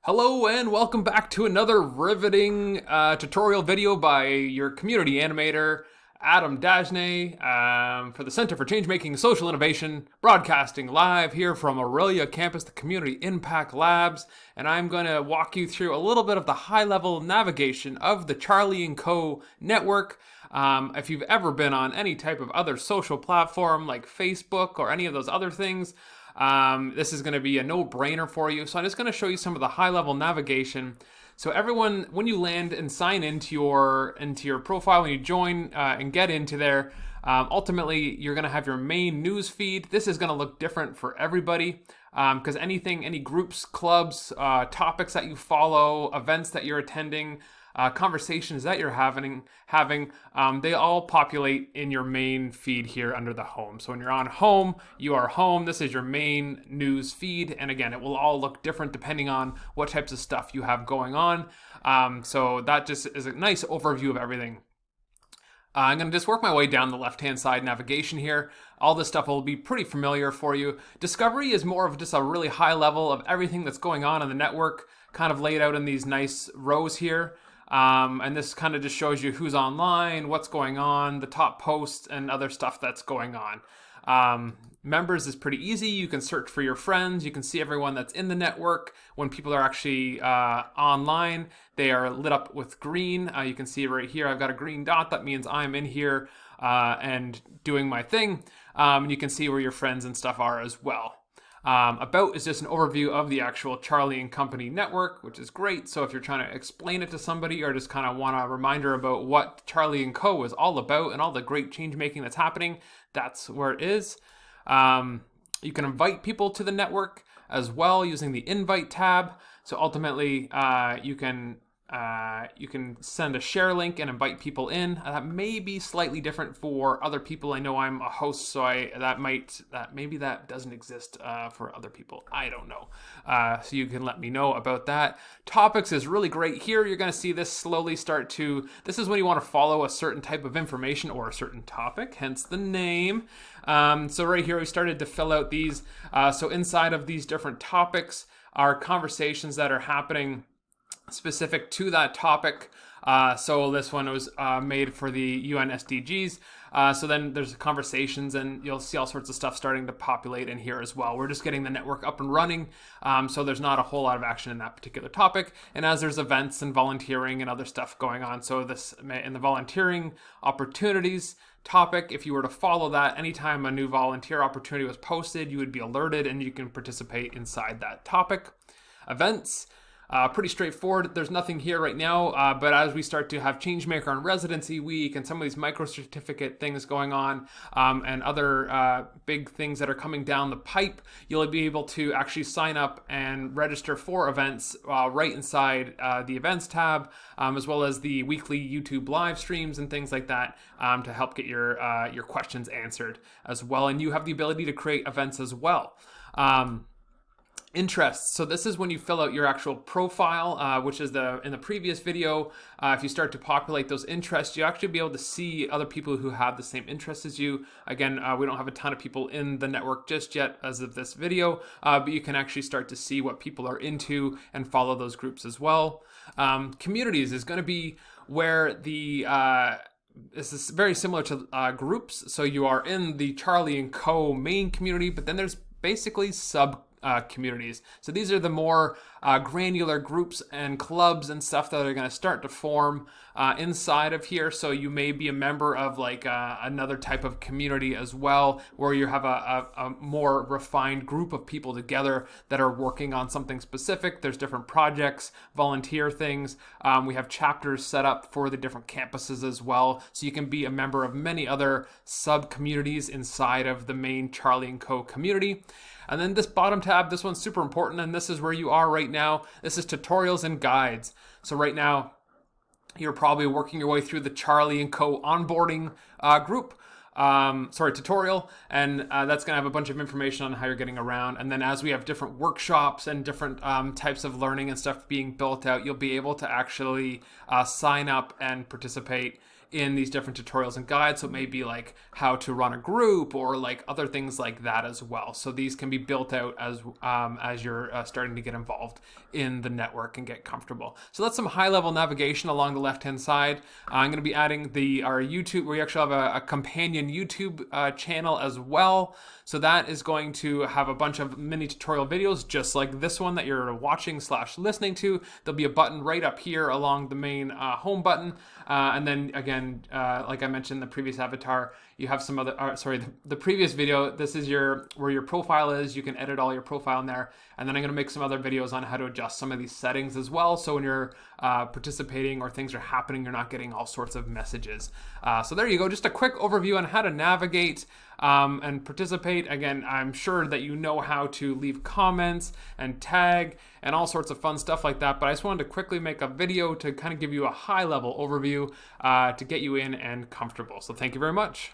Hello and welcome back to another riveting tutorial video by your community animator, Adam Dagenais, for the Center for Changemaking and Social Innovation, broadcasting live here from Aurelia Campus, the Community Impact Labs, and I'm going to walk you through a little bit of the high-level navigation of the Charlie & Co. network. If you've ever been on any type of other social platform like Facebook or any of those other things, this is going to be a no-brainer for you. So I'm just going to show you some of the high-level navigation. So everyone, when you land and sign into your profile, when you join and get into there, ultimately you're going to have your main news feed. This is going to look different for everybody because any groups, clubs, topics that you follow, events that you're attending, conversations that you're having, they all populate in your main feed here under the home. So when you're on home, you are home. This is your main news feed. And again, it will all look different depending on what types of stuff you have going on. So that just is a nice overview of everything. I'm going to just work my way down the left-hand side navigation here. All this stuff will be pretty familiar for you. Discovery is more of just a really high level of everything that's going on the network, kind of laid out in these nice rows here. And this kind of just shows you who's online, what's going on, the top posts, and other stuff that's going on. Members is pretty easy. You can search for your friends. You can see everyone that's in the network. When people are actually online, they are lit up with green. You can see right here, I've got a green dot. That means I'm in here and doing my thing. And you can see where your friends and stuff are as well. About is just an overview of the actual Charlie & Company network, which is great. So if you're trying to explain it to somebody or just kind of want a reminder about what Charlie & Co. is all about and all the great change making that's happening, that's where it is. You can invite people to the network as well using the invite tab. So ultimately, you can send a share link and invite people in. That may be slightly different for other people. I know I'm a host, so maybe that doesn't exist for other people. I don't know. So you can let me know about that. Topics is really great. Here you're going to see this slowly start to. This is when you want to follow a certain type of information or a certain topic, hence the name. So right here we started to fill out these. So inside of these different topics are conversations that are happening specific to that topic. So this one was made for the UN SDGs. So then there's conversations and you'll see all sorts of stuff starting to populate in here as well. We're just getting the network up and running. So there's not a whole lot of action in that particular topic. And as there's events and volunteering and other stuff going on. So this in the volunteering opportunities topic, if you were to follow that, anytime a new volunteer opportunity was posted, you would be alerted and you can participate inside that topic. Events. Pretty straightforward. There's nothing here right now, but as we start to have Changemaker on Residency Week and some of these micro-certificate things going on and other big things that are coming down the pipe, you'll be able to actually sign up and register for events right inside the Events tab, as well as the weekly YouTube live streams and things like that to help get your questions answered as well. And you have the ability to create events as well. Interests. So this is when you fill out your actual profile, which is in the previous video. If you start to populate those interests, you actually be able to see other people who have the same interests as you. Again, we don't have a ton of people in the network just yet as of this video, but you can actually start to see what people are into and follow those groups as well. Communities is going to be where this is very similar to groups. So you are in the Charlie & Co. main community, but then there's basically communities. So these are the more granular groups and clubs and stuff that are going to start to form inside of here. So you may be a member of like another type of community as well, where you have a more refined group of people together that are working on something specific. There's different projects, volunteer things. We have chapters set up for the different campuses as well. So you can be a member of many other sub-communities inside of the main Charlie & Co. community. And then this bottom tab, this one's super important, and this is where you are right now. This is tutorials and guides. So right now, you're probably working your way through the Charlie & Co. onboarding tutorial, and that's going to have a bunch of information on how you're getting around. And then as we have different workshops and different types of learning and stuff being built out, you'll be able to actually sign up and participate in these different tutorials and guides. So it may be like how to run a group or like other things like that as well. So these can be built out as you're starting to get involved in the network and get comfortable. So that's some high level navigation along the left hand side. I'm going to be adding our YouTube. We actually have a companion YouTube channel as well. So that is going to have a bunch of mini tutorial videos just like this one that you're watching / listening to. There'll be a button right up here along the main home button. And then again, like I mentioned, the previous avatar, you have some other, the previous video, this is where your profile is. You can edit all your profile in there. And then I'm going to make some other videos on how to adjust some of these settings as well. So when you're participating or things are happening, you're not getting all sorts of messages. So there you go. Just a quick overview on how to navigate and participate. Again, I'm sure that you know how to leave comments and tag and all sorts of fun stuff like that. But I just wanted to quickly make a video to kind of give you a high level overview to get you in and comfortable. So thank you very much.